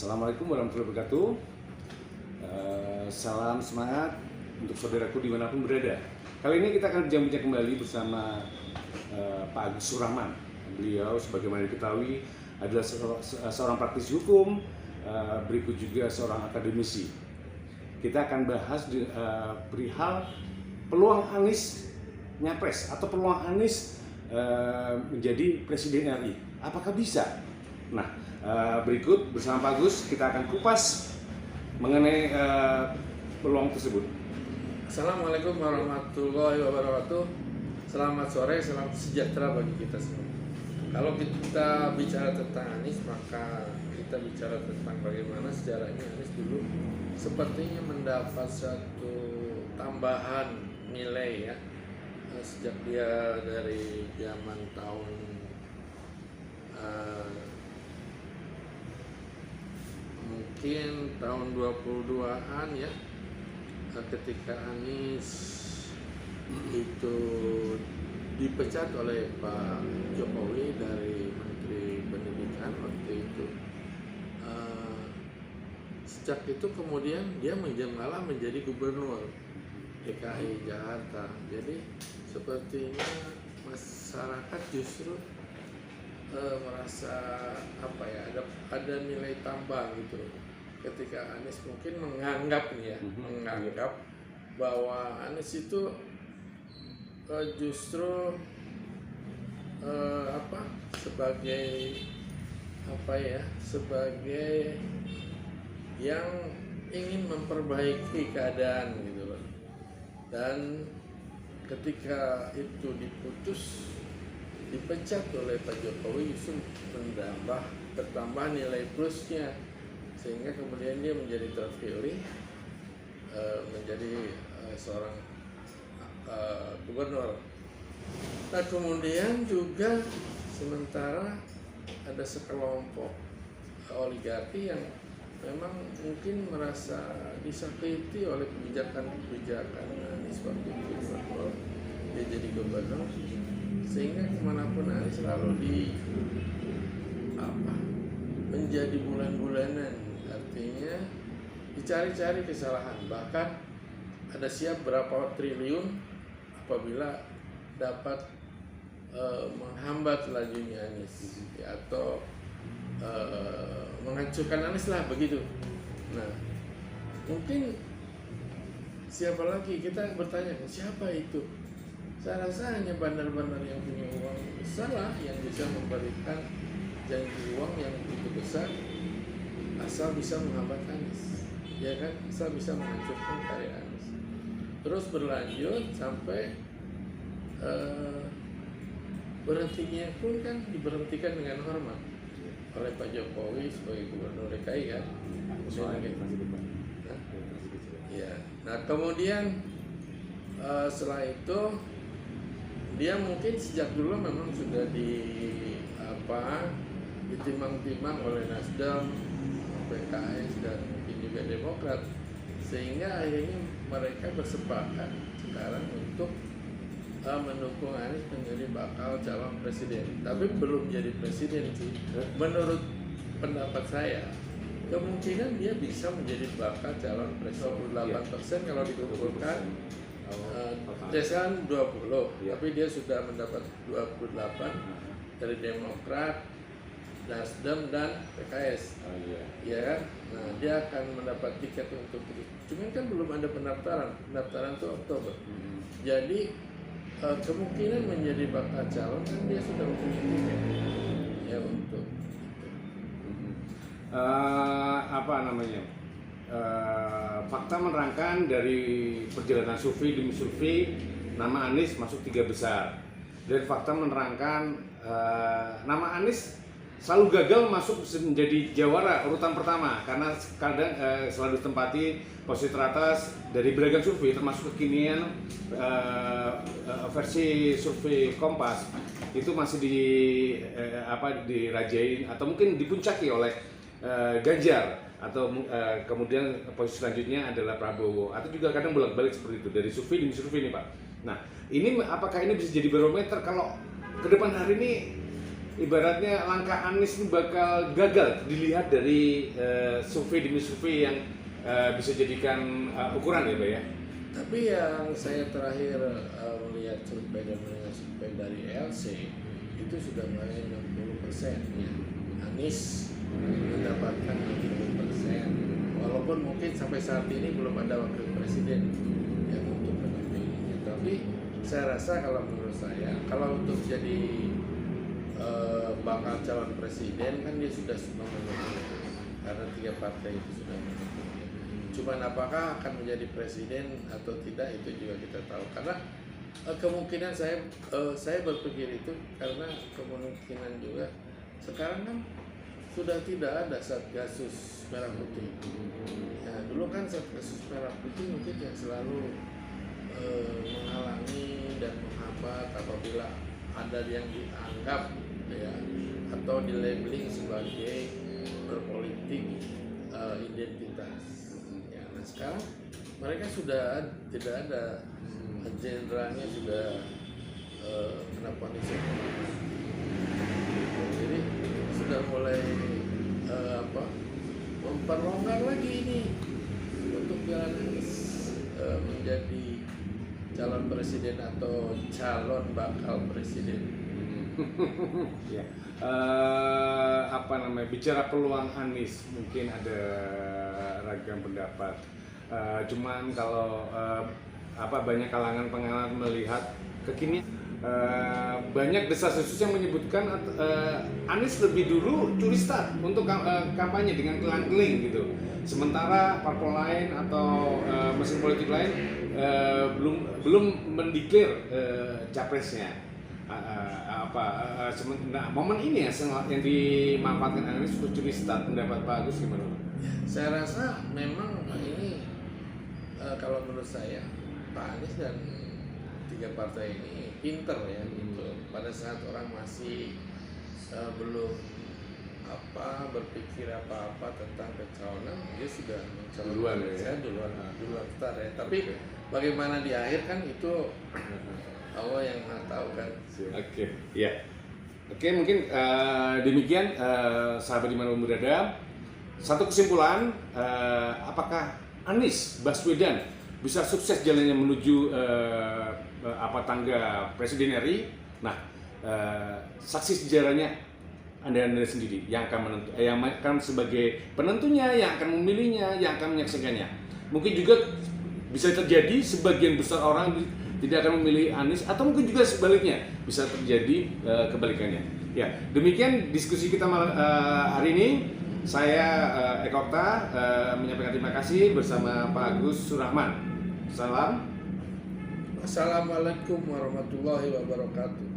Assalamualaikum warahmatullahi wabarakatuh. Salam semangat untuk saudaraku dimanapun berada. Kali ini kita akan bincang-bincang kembali bersama Pak Agus Surahman. Beliau sebagaimana diketahui adalah seorang praktisi hukum, berikut juga seorang akademisi. Kita akan bahas perihal peluang Anies nyapres atau peluang Anies menjadi Presiden RI. Apakah bisa? Nah, berikut bersama Pak Agus kita akan kupas mengenai peluang tersebut. Assalamualaikum warahmatullahi wabarakatuh. Selamat sore, salam sejahtera bagi kita semua. Kalau kita bicara tentang Anies, maka kita bicara tentang bagaimana sejarahnya Anies dulu sepertinya mendapat satu tambahan nilai ya, sejak dia dari zaman tahun mungkin tahun 22-an ya, ketika Anies itu dipecat oleh Pak Jokowi dari Menteri Pendidikan waktu itu. Sejak itu kemudian dia malah menjadi gubernur DKI Jakarta. Jadi sepertinya masyarakat justru merasa apa ya, ada nilai tambah gitu ketika Anies mungkin menganggap bahwa Anies itu justru sebagai yang ingin memperbaiki keadaan gitu loh. Dan ketika itu dipecat oleh Pak Jokowi justru bertambah nilai plusnya, sehingga kemudian dia menjadi terpilih menjadi seorang gubernur. Nah kemudian juga sementara ada sekelompok oligarki yang memang mungkin merasa disakiti oleh kebijakan Anies waktu itu gubernur, dia jadi gubernur, sehingga kemanapun Anies selalu menjadi bulan-bulanan, artinya dicari-cari kesalahan, bahkan ada siap berapa triliun apabila dapat menghambat lajunya Anies ya, atau menghancurkan Anies lah begitu. Nah mungkin siapa lagi, kita bertanya siapa itu? Saya rasa hanya bandar-bandar yang punya uang besar lah yang bisa memberikan janji uang yang begitu besar, asal bisa menghambat Anies, ya kan, asal bisa menghancurkan karya Anies. Terus berlanjut sampai berhentinya pun kan diberhentikan dengan hormat oleh Pak Jokowi sebagai gubernur DKI kan. Nah kemudian setelah itu dia mungkin sejak dulu memang sudah ditimbang-timbang oleh Nasdem, PKS dan mungkin juga Demokrat, sehingga akhirnya mereka bersepakat sekarang untuk mendukung Anies menjadi bakal calon presiden. Tapi belum jadi presiden sih. Menurut pendapat saya, kemungkinan dia bisa menjadi bakal calon presiden 28% kalau dikumpulkan. Desain 20, tapi dia sudah mendapat 28 dari Demokrat, Nasdem dan PKS, ya kan? Nah dia akan mendapat tiket untuk itu. Cuman kan belum ada pendaftaran itu Oktober. Jadi kemungkinan menjadi bakal calon kan dia sudah mempunyai tiket ya untuk fakta menerangkan dari perjalanan survei demi survei nama Anies masuk 3 besar, dan fakta menerangkan nama Anies selalu gagal masuk menjadi jawara urutan pertama karena kadang selalu ditempati posisi teratas dari beragam survei, termasuk kekinian versi survei Kompas itu masih dirajain atau mungkin dipuncaki oleh Ganjar, atau kemudian posisi selanjutnya adalah Prabowo, atau juga kadang bolak-balik seperti itu dari survei demi survei ini Pak. Nah ini apakah ini bisa jadi barometer kalau ke depan hari ini ibaratnya langkah Anies ini bakal gagal dilihat dari survei demi survei yang bisa jadikan ukuran ya Pak ya? Tapi yang saya terakhir melihat survei dari LC itu sudah mulai 60% ya. Anies mendapatkan 60%. Walaupun mungkin sampai saat ini belum ada wakil presiden yang untuk mendampinginya. Tapi saya rasa kalau menurut saya, kalau untuk jadi bakal calon presiden kan dia sudah memenuhi karena 3 partai itu sudah memenuhi. Cuman apakah akan menjadi presiden atau tidak itu juga kita tahu karena kemungkinan saya berpikir itu karena kemungkinan juga sekarang kan sudah tidak ada Satgasus Merah Putih. Ya, dulu kan Satgasus Merah Putih mungkin yang selalu menghalangi dan menghambat apabila ada yang dianggap ya atau di-labeling sebagai berpolitik identitas. Ya, nah sekarang mereka sudah tidak ada, jenderalnya sudah kena ponis. Jadi sudah mulai memperlonggar lagi ini untuk jalan menjadi calon presiden atau calon bakal presiden. Ya. Bicara peluang Anies mungkin ada ragam pendapat. Cuman kalau banyak kalangan pengamat melihat kekinian banyak desas-desus yang menyebutkan Anies lebih dulu curi start untuk kampanye dengan kelang-keling gitu. Sementara parpol lain atau mesin politik lain belum mendeklar capresnya. Nah, momen ini ya yang dimanfaatkan Anies untuk curi start. Pendapat Pak Agus gimana? Saya rasa memang ini kalau menurut saya Pak Anies dan 3 partai ini pinter ya gitu. Pada saat orang masih belum berpikir apa-apa tentang pencalonan, dia sudah mencalonkan duluan start ya. Tapi bagaimana di akhir kan itu Allah yang tahu kan. Oke, ya. Oke, mungkin demikian sahabat dimanapun berada. Satu kesimpulan, apakah Anies Baswedan bisa sukses jalannya menuju tangga Presiden RI? Nah, saksi sejarahnya Anda sendiri yang akan sebagai penentunya, yang akan memilihnya, yang akan menyaksikannya. Mungkin juga bisa terjadi sebagian besar orang tidak akan memilih Anies atau mungkin juga sebaliknya bisa terjadi kebalikannya. Ya, demikian diskusi kita hari ini. Saya Eko Okta menyampaikan terima kasih bersama Pak Agus Surahman. Salam. Assalamualaikum warahmatullahi wabarakatuh.